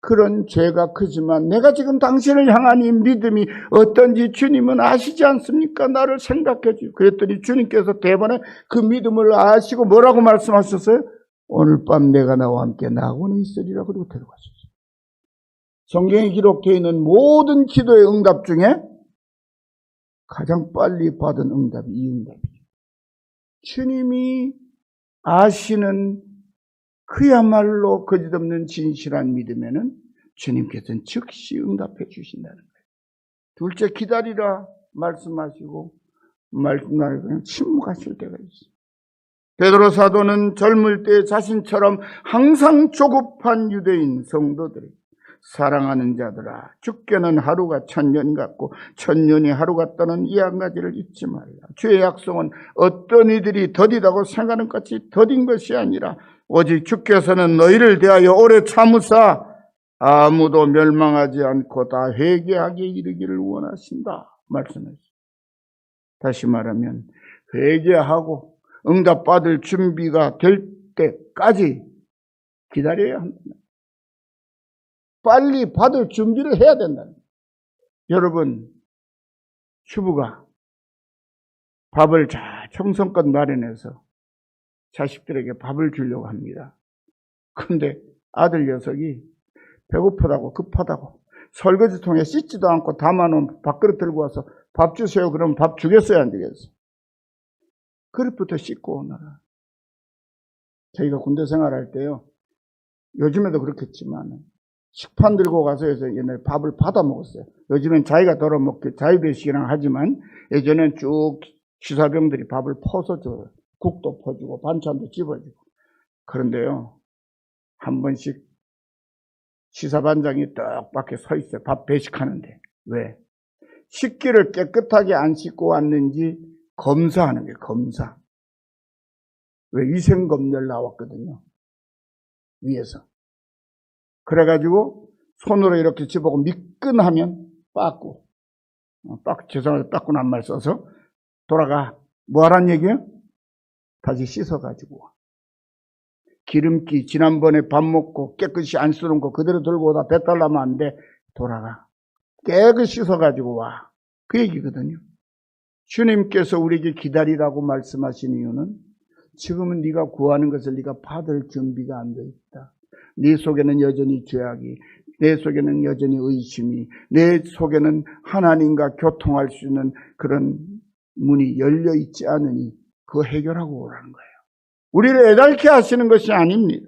그런 죄가 크지만 내가 지금 당신을 향한 이 믿음이 어떤지 주님은 아시지 않습니까? 나를 생각해 주고. 그랬더니 주님께서 대번에 그 믿음을 아시고 뭐라고 말씀하셨어요? 오늘 밤 내가 나와 함께 낙원에 있으리라. 그리고 데려가셨어요. 성경에 기록되어 있는 모든 기도의 응답 중에 가장 빨리 받은 응답이 이 응답이죠. 주님이 아시는 그야말로 거짓없는 진실한 믿음에는 주님께서는 즉시 응답해 주신다는 거예요. 둘째, 기다리라 말씀하시고 말씀하시고 그냥 침묵하실 때가 있어요. 베드로 사도는 젊을 때 자신처럼 항상 조급한 유대인 성도들이 사랑하는 자들아, 죽게는 하루가 천년 같고 천년이 하루 같다는 이 한 가지를 잊지 말라. 주의 약속은 어떤 이들이 더디다고 생각하는 것이 더딘 것이 아니라 오직 주께서는 너희를 대하여 오래 참으사 아무도 멸망하지 않고 다 회개하게 이르기를 원하신다 말씀하셨습니다. 다시 말하면 회개하고 응답받을 준비가 될 때까지 기다려야 합니다. 빨리 받을 준비를 해야 된다는 거예요. 여러분, 주부가 밥을 잘 정성껏 마련해서 자식들에게 밥을 주려고 합니다. 그런데 아들 녀석이 배고프다고 급하다고 설거지통에 씻지도 않고 담아놓은 밥그릇 들고 와서 밥 주세요. 그러면 밥 주겠어요? 안 주겠어요? 그릇부터 씻고 오너라. 저희가 군대 생활할 때요, 요즘에도 그렇겠지만 식판 들고 가서 해서 옛날에 밥을 받아 먹었어요. 요즘엔 자기가 덜어 먹기 자유배식이랑 하지만 예전엔 쭉 시사병들이 밥을 퍼서 줘요. 국도 퍼주고 반찬도 집어주고. 그런데요, 한 번씩 시사반장이 딱 밖에 서 있어요. 밥 배식하는데. 왜? 식기를 깨끗하게 안 씻고 왔는지 검사하는 거예요. 검사. 왜? 위생검열 나왔거든요. 위에서. 그래가지고 손으로 이렇게 집어고 미끈하면 빠꾸. 죄송합니다. 빠꾸는 한 말 써서 돌아가. 뭐 하란 얘기예요? 다시 씻어가지고 와. 기름기 지난번에 밥 먹고 깨끗이 안 쓰는 거 그대로 들고 오다 배탈 나면 안 돼. 돌아가. 깨끗이 씻어가지고 와. 그 얘기거든요. 주님께서 우리에게 기다리라고 말씀하신 이유는 지금은 네가 구하는 것을 네가 받을 준비가 안 돼 있다. 네 속에는 여전히 죄악이, 내 속에는 여전히 의심이, 내 속에는 하나님과 교통할 수 있는 그런 문이 열려 있지 않으니 그거 해결하고 오라는 거예요. 우리를 애달게 하시는 것이 아닙니다.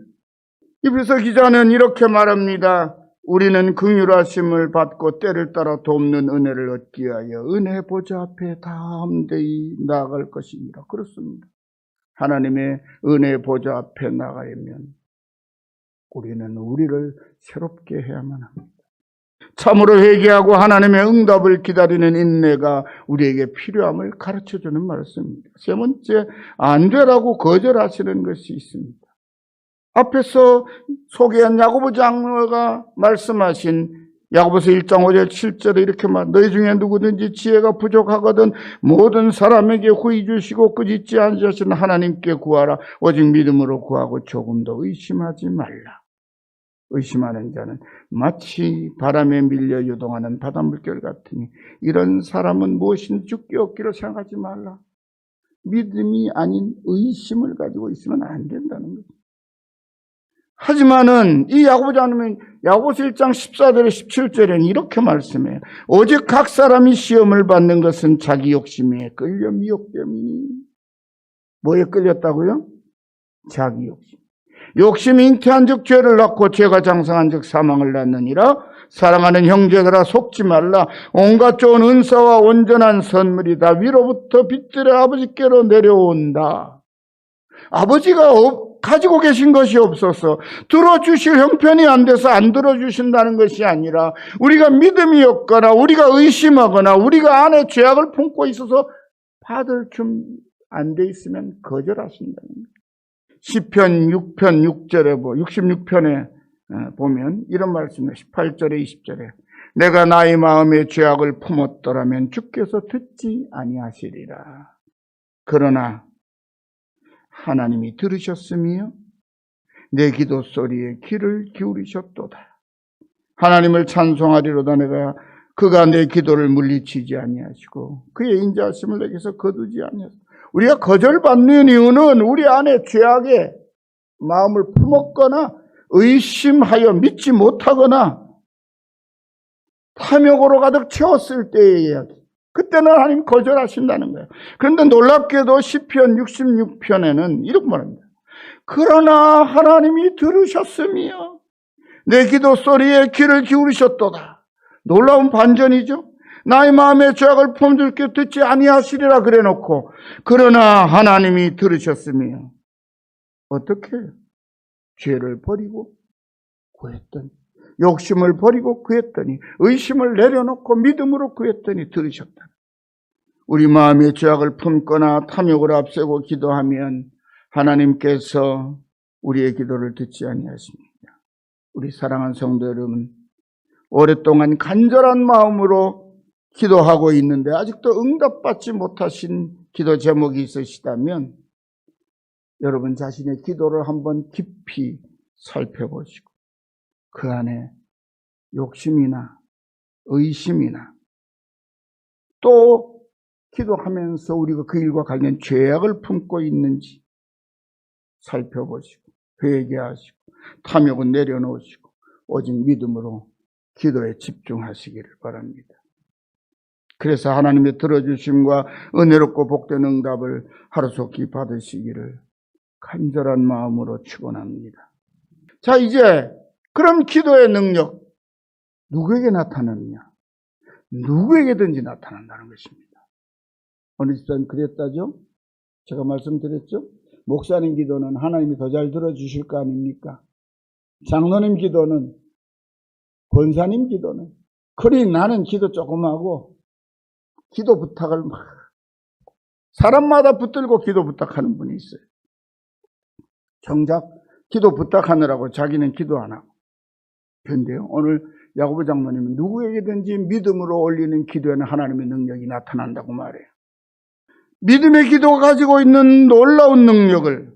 이브리서 기자는 이렇게 말합니다. 우리는 긍휼하심을 받고 때를 따라 돕는 은혜를 얻기 위하여 은혜 보좌 앞에 담대히 나아갈 것입니다. 그렇습니다. 하나님의 은혜 보좌 앞에 나가려면 우리는 우리를 새롭게 해야만 합니다. 참으로 회개하고 하나님의 응답을 기다리는 인내가 우리에게 필요함을 가르쳐주는 말씀입니다. 세 번째, 안 되라고 거절하시는 것이 있습니다. 앞에서 소개한 야고보 장로가 말씀하신 야고보서 1장 5절 7절에 이렇게 너희 중에 누구든지 지혜가 부족하거든 모든 사람에게 후히 주시고 꾸짖지 않으시는 하나님께 구하라. 오직 믿음으로 구하고 조금도 의심하지 말라. 의심하는 자는 마치 바람에 밀려 요동하는 바닷물결 같으니 이런 사람은 무엇인지 죽게 없기를 생각하지 말라. 믿음이 아닌 의심을 가지고 있으면 안 된다는 거죠. 하지만은 이 야고보 장로는 야고보서 1장 14절에 17절에는 이렇게 말씀해요. 오직 각 사람이 시험을 받는 것은 자기 욕심에 끌려 미혹됨이니. 뭐에 끌렸다고요? 자기 욕심. 욕심이 잉태한 즉 죄를 낳고 죄가 장성한 즉 사망을 낳느니라. 사랑하는 형제들아 속지 말라. 온갖 좋은 은사와 온전한 선물이 다 위로부터 빛들의 아버지께로 내려온다. 아버지가 가지고 계신 것이 없어서 들어주실 형편이 안 돼서 안 들어주신다는 것이 아니라 우리가 믿음이 없거나 우리가 의심하거나 우리가 안에 죄악을 품고 있어서 받을 좀 안 돼 있으면 거절하신다는 거예요. 시편 6편 6절에 66편에 보면 이런 말씀이에요. 18절에 20절에 내가 나의 마음에 죄악을 품었더라면 주께서 듣지 아니하시리라. 그러나 하나님이 들으셨으며 내 기도 소리에 귀를 기울이셨도다. 하나님을 찬송하리로다. 그가 내 기도를 물리치지 아니하시고 그의 인자하심을 내게서 거두지 아니하시고. 우리가 거절받는 이유는 우리 안에 죄악의 마음을 품었거나 의심하여 믿지 못하거나 탐욕으로 가득 채웠을 때의 이야기. 그때는 하나님 거절하신다는 거예요. 그런데 놀랍게도 시편 66편에는 이렇게 말합니다. 그러나 하나님이 들으셨으며 내 기도 소리에 귀를 기울이셨도다. 놀라운 반전이죠. 나의 마음에 죄악을 품들게 듣지 아니하시리라 그래놓고 그러나 하나님이 들으셨으며 어떻게 죄를 버리고 구했더니 욕심을 버리고 구했더니 의심을 내려놓고 믿음으로 구했더니 들으셨다. 우리 마음에 죄악을 품거나 탐욕을 앞세고 기도하면 하나님께서 우리의 기도를 듣지 아니하십니다. 우리 사랑하는 성도 여러분, 오랫동안 간절한 마음으로 기도하고 있는데 아직도 응답받지 못하신 기도 제목이 있으시다면 여러분 자신의 기도를 한번 깊이 살펴보시고 그 안에 욕심이나 의심이나 또 기도하면서 우리가 그 일과 관련 죄악을 품고 있는지 살펴보시고 회개하시고 탐욕은 내려놓으시고 오직 믿음으로 기도에 집중하시기를 바랍니다. 그래서 하나님의 들어주심과 은혜롭고 복된 응답을 하루속히 받으시기를 간절한 마음으로 축원합니다. 자, 이제 그럼 기도의 능력 누구에게 나타나느냐? 누구에게든지 나타난다는 것입니다. 어느 집사님 그랬다죠? 제가 말씀드렸죠? 목사님 기도는 하나님이 더 잘 들어주실 거 아닙니까? 장로님 기도는, 권사님 기도는, 그러니 나는 기도 조금 하고 기도 부탁을 막 사람마다 붙들고 기도 부탁하는 분이 있어요. 정작 기도 부탁하느라고 자기는 기도 안 하고. 그런데요, 오늘 야고보 장로님은 누구에게든지 믿음으로 올리는 기도에는 하나님의 능력이 나타난다고 말해요. 믿음의 기도가 가지고 있는 놀라운 능력을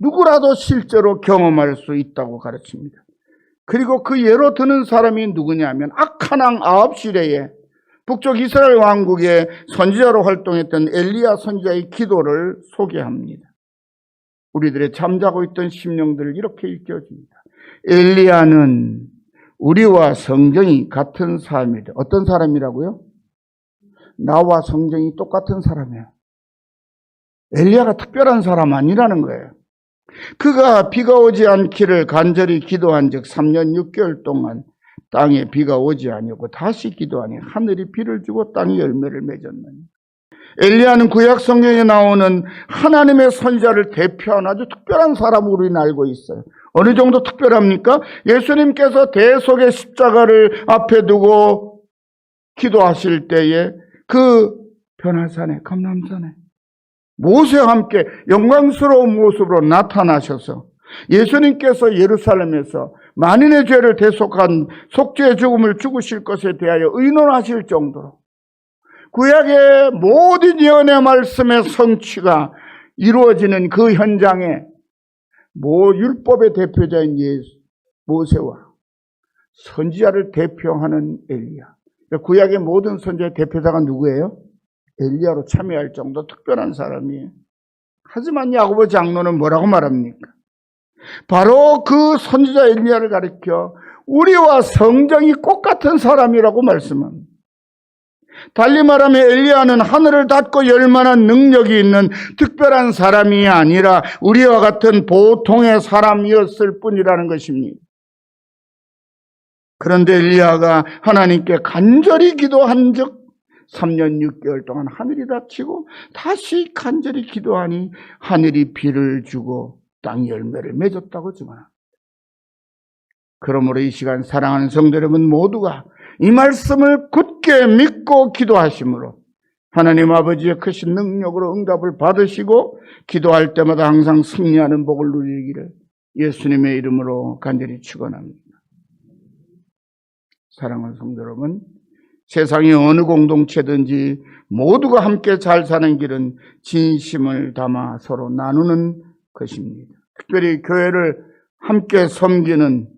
누구라도 실제로 경험할 수 있다고 가르칩니다. 그리고 그 예로 드는 사람이 누구냐면 악한 왕 아합 시대에 북쪽 이스라엘 왕국의 선지자로 활동했던 엘리야 선지자의 기도를 소개합니다. 우리들의 잠자고 있던 심령들을 이렇게 일깨워줍니다. 엘리야는 우리와 성경이 같은 사람이다. 어떤 사람이라고요? 나와 성경이 똑같은 사람이에요. 엘리야가 특별한 사람 아니라는 거예요. 그가 비가 오지 않기를 간절히 기도한 즉 3년 6개월 동안 땅에 비가 오지 아니하고 다시 기도하니 하늘이 비를 주고 땅이 열매를 맺었느니. 엘리야는 구약 성경에 나오는 하나님의 선지자를 대표한 아주 특별한 사람으로 우리는 알고 있어요. 어느 정도 특별합니까? 예수님께서 대속의 십자가를 앞에 두고 기도하실 때에 그 변화산에 감람산에 모세와 함께 영광스러운 모습으로 나타나셔서 예수님께서 예루살렘에서 만인의 죄를 대속한 속죄의 죽음을 죽으실 것에 대하여 의논하실 정도로 구약의 모든 예언의 말씀의 성취가 이루어지는 그 현장에 율법의 대표자인 모세와 선지자를 대표하는 엘리야. 구약의 모든 선지자의 대표자가 누구예요? 엘리야로 참여할 정도 특별한 사람이에요. 하지만 야고보 장로는 뭐라고 말합니까? 바로 그 선지자 엘리야를 가리켜 우리와 성정이 똑같은 사람이라고 말씀합니다. 달리 말하면 엘리야는 하늘을 닫고 열 만한 능력이 있는 특별한 사람이 아니라 우리와 같은 보통의 사람이었을 뿐이라는 것입니다. 그런데 엘리야가 하나님께 간절히 기도한 적 3년 6개월 동안 하늘이 닫히고 다시 간절히 기도하니 하늘이 비를 주고 땅이 열매를 맺었다고 증언합니다. 그러므로 이 시간 사랑하는 성도 여러분 모두가 이 말씀을 굳게 믿고 기도하심으로 하나님 아버지의 크신 능력으로 응답을 받으시고 기도할 때마다 항상 승리하는 복을 누리기를 예수님의 이름으로 간절히 축원합니다. 사랑하는 성도 여러분, 세상의 어느 공동체든지 모두가 함께 잘 사는 길은 진심을 담아 서로 나누는 것입니다. 특별히 교회를 함께 섬기는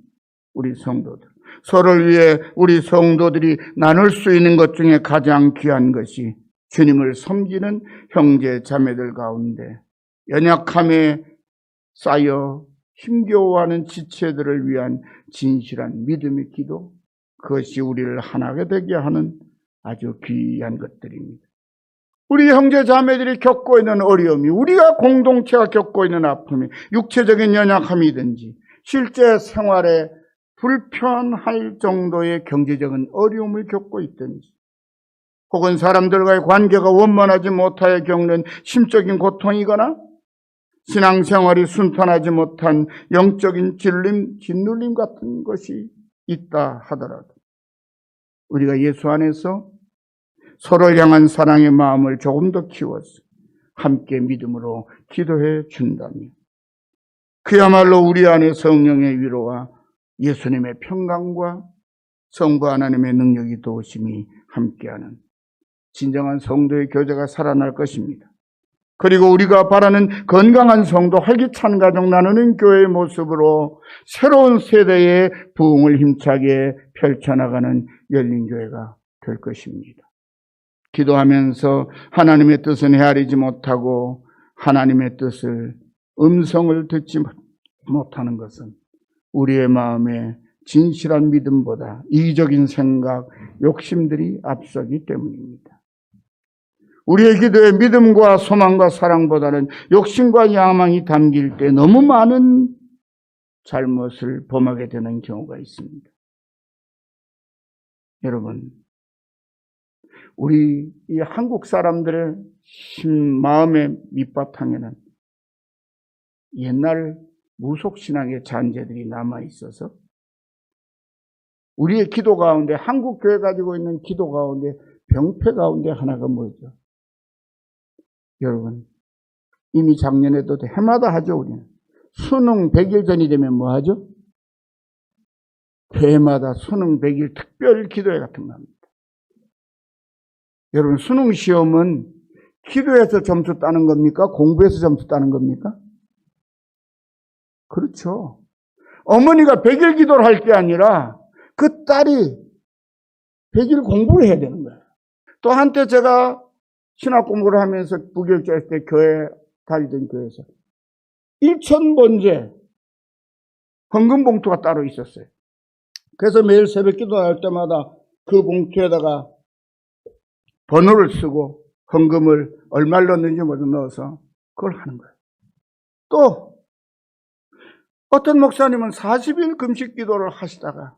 우리 성도들, 서로를 위해 우리 성도들이 나눌 수 있는 것 중에 가장 귀한 것이 주님을 섬기는 형제 자매들 가운데 연약함에 쌓여 힘겨워하는 지체들을 위한 진실한 믿음의 기도, 그것이 우리를 하나가 되게 하는 아주 귀한 것들입니다. 우리 형제 자매들이 겪고 있는 어려움이, 우리가 공동체가 겪고 있는 아픔이 육체적인 연약함이든지 실제 생활에 불편할 정도의 경제적인 어려움을 겪고 있든지, 혹은 사람들과의 관계가 원만하지 못하여 겪는 심적인 고통이거나 신앙생활이 순탄하지 못한 영적인 짓눌림 같은 것이 있다 하더라도 우리가 예수 안에서 서로를 향한 사랑의 마음을 조금 더 키워서 함께 믿음으로 기도해 준다면 그야말로 우리 안에 성령의 위로와 예수님의 평강과 성부 하나님의 능력이 도우심이 함께하는 진정한 성도의 교제가 살아날 것입니다. 그리고 우리가 바라는 건강한 성도, 활기찬 가정, 나누는 교회의 모습으로 새로운 세대의 부흥을 힘차게 펼쳐나가는 열린교회가 될 것입니다. 기도하면서 하나님의 뜻은 헤아리지 못하고 하나님의 뜻을, 음성을 듣지 못하는 것은 우리의 마음에 진실한 믿음보다 이기적인 생각, 욕심들이 앞서기 때문입니다. 우리의 기도에 믿음과 소망과 사랑보다는 욕심과 야망이 담길 때 너무 많은 잘못을 범하게 되는 경우가 있습니다. 여러분, 우리 이 한국 사람들의 마음의 밑바탕에는 옛날 무속신앙의 잔재들이 남아있어서 우리의 기도 가운데, 한국 교회 가지고 있는 기도 가운데 병폐 가운데 하나가 뭐죠? 여러분, 이미 작년에도 해마다 하죠. 우리는 수능 100일 전이 되면 뭐 하죠? 해마다 수능 100일 특별 기도회 같은 거 합니다. 여러분, 수능 시험은 기도해서 점수 따는 겁니까? 공부해서 점수 따는 겁니까? 그렇죠. 어머니가 100일 기도를 할 게 아니라 그 딸이 100일 공부를 해야 되는 거예요. 또 한때 제가 신학 공부를 하면서 부교육자였을 때 교회 다니던 교회에서 1000번째 헌금 봉투가 따로 있었어요. 그래서 매일 새벽 기도할 때마다 그 봉투에다가 번호를 쓰고 헌금을 얼마를 넣는지 모두 넣어서 그걸 하는 거예요. 또 어떤 목사님은 40일 금식 기도를 하시다가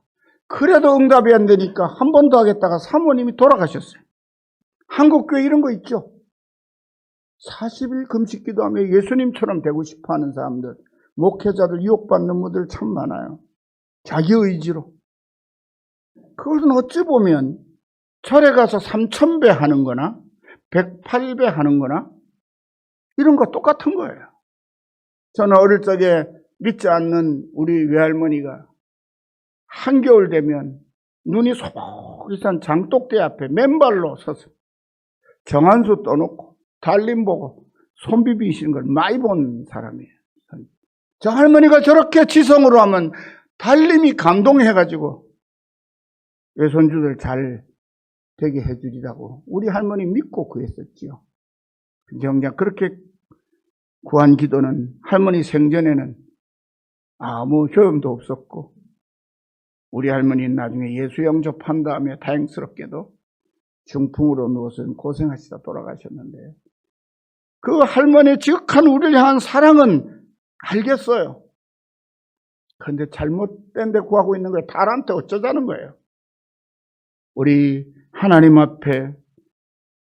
그래도 응답이 안 되니까 한 번 더 하겠다가 사모님이 돌아가셨어요. 한국교회 이런 거 있죠. 40일 금식 기도하며 예수님처럼 되고 싶어하는 사람들, 목회자들, 유혹받는 분들 참 많아요. 자기 의지로. 그것은 어찌 보면 절에 가서 3000배 하는 거나 108배 하는 거나 이런 거 똑같은 거예요. 저는 어릴 적에 믿지 않는 우리 외할머니가 한겨울 되면 눈이 소복이 산 장독대 앞에 맨발로 서서 정한수 떠놓고 달림 보고 손 비비시는 걸 많이 본 사람이에요. 저 할머니가 저렇게 지성으로 하면 달림이 감동해가지고 외손주들 잘 되게 해주리라고 우리 할머니 믿고 구했었지요. 정작 그렇게 구한 기도는 할머니 생전에는 아무 효험도 없었고 우리 할머니는 나중에 예수 영접한 다음에 다행스럽게도 중풍으로 누워서 고생하시다 돌아가셨는데 그 할머니의 지극한 우리를 향한 사랑은 알겠어요. 그런데 잘못된 데 구하고 있는 거예요. 달한테 어쩌자는 거예요. 우리 하나님 앞에,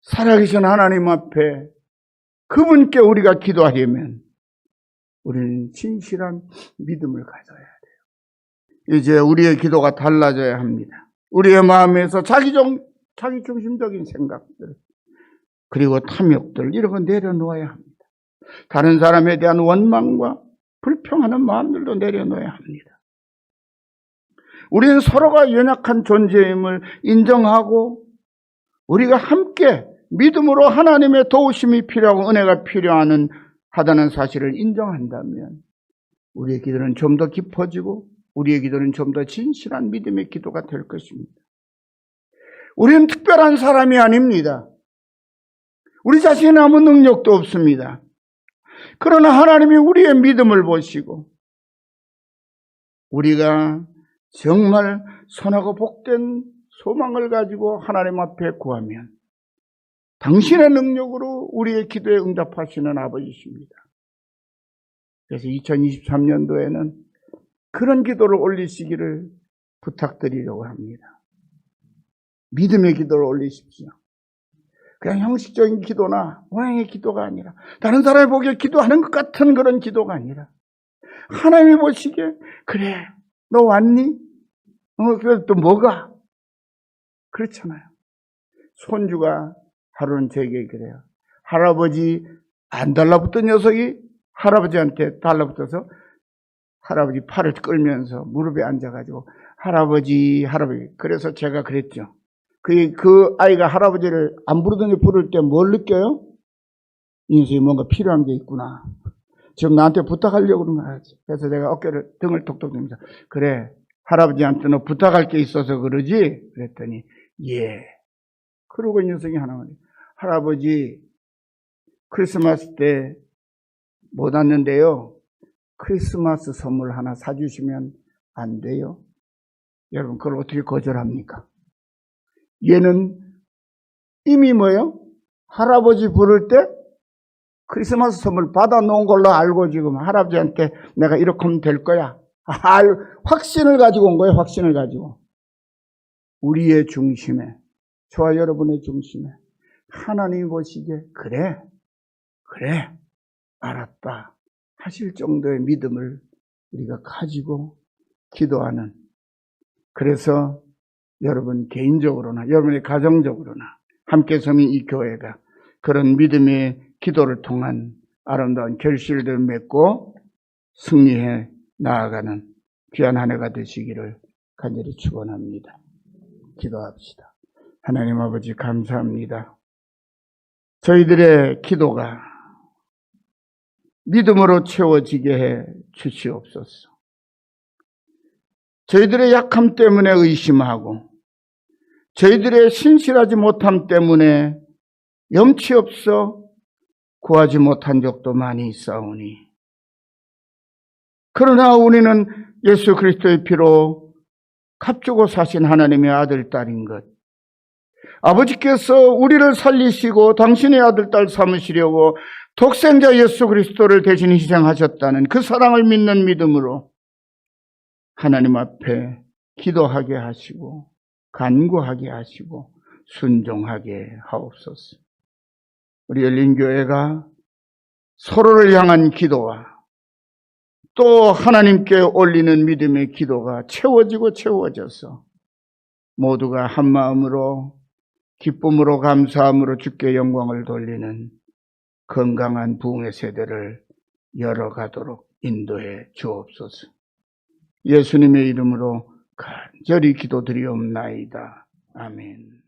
살아계신 하나님 앞에 그분께 우리가 기도하려면 우리는 진실한 믿음을 가져야 돼요. 이제 우리의 기도가 달라져야 합니다. 우리의 마음에서 자기 중심적인 생각들 그리고 탐욕들 이런 거 내려놓아야 합니다. 다른 사람에 대한 원망과 불평하는 마음들도 내려놓아야 합니다. 우리는 서로가 연약한 존재임을 인정하고 우리가 함께 믿음으로 하나님의 도우심이 필요하고 은혜가 필요하다는 사실을 인정한다면 우리의 기도는 좀 더 깊어지고 우리의 기도는 좀 더 진실한 믿음의 기도가 될 것입니다. 우리는 특별한 사람이 아닙니다. 우리 자신의 아무 능력도 없습니다. 그러나 하나님이 우리의 믿음을 보시고 우리가 정말 선하고 복된 소망을 가지고 하나님 앞에 구하면 당신의 능력으로 우리의 기도에 응답하시는 아버지십니다. 그래서 2023년도에는 그런 기도를 올리시기를 부탁드리려고 합니다. 믿음의 기도를 올리십시오. 그냥 형식적인 기도나 모양의 기도가 아니라 다른 사람이 보기에 기도하는 것 같은 그런 기도가 아니라 하나님이 보시기에 그래 너 왔니? 그래도 또 뭐가? 그렇잖아요. 손주가 하루는 제게 그래요. 할아버지 안 달라붙던 녀석이 할아버지한테 달라붙어서 할아버지 팔을 끌면서 무릎에 앉아가지고 할아버지 그래서 제가 그랬죠. 그 아이가 할아버지를 안 부르더니 부를 때 뭘 느껴요? 이 녀석이 뭔가 필요한 게 있구나. 지금 나한테 부탁하려고 그런 거지. 그래서 내가 등을 톡톡 대면서 그래 할아버지한테 너 부탁할 게 있어서 그러지? 그랬더니 예. 그러고 이 녀석이 하나만 할아버지 크리스마스 때 못 왔는데요. 크리스마스 선물 하나 사주시면 안 돼요? 여러분 그걸 어떻게 거절합니까? 얘는 이미 뭐예요? 할아버지 부를 때 크리스마스 선물 받아놓은 걸로 알고 지금 할아버지한테 내가 이렇게 하면 될 거야. 확신을 가지고 온 거예요. 확신을 가지고. 우리의 중심에, 저와 여러분의 중심에 하나님이 보시기에 그래 알았다 하실 정도의 믿음을 우리가 가지고 기도하는, 그래서 여러분 개인적으로나 여러분의 가정적으로나 함께 섬인 이 교회가 그런 믿음의 기도를 통한 아름다운 결실들을 맺고 승리해 나아가는 귀한 한 해가 되시기를 간절히 축원합니다. 기도합시다. 하나님 아버지 감사합니다. 저희들의 기도가 믿음으로 채워지게 해 주시옵소서. 저희들의 약함 때문에 의심하고 저희들의 신실하지 못함 때문에 염치 없어 구하지 못한 적도 많이 있사오니, 그러나 우리는 예수 그리스도의 피로 값주고 사신 하나님의 아들, 딸인 것, 아버지께서 우리를 살리시고 당신의 아들, 딸 삼으시려고 독생자 예수 그리스도를 대신 희생하셨다는 그 사랑을 믿는 믿음으로 하나님 앞에 기도하게 하시고 간구하게 하시고 순종하게 하옵소서. 우리 열린교회가 서로를 향한 기도와 또 하나님께 올리는 믿음의 기도가 채워지고 채워져서 모두가 한 마음으로 기쁨으로 감사함으로 주께 영광을 돌리는 건강한 부흥의 세대를 열어가도록 인도해 주옵소서. 예수님의 이름으로 간절히 기도드리옵나이다. 아멘.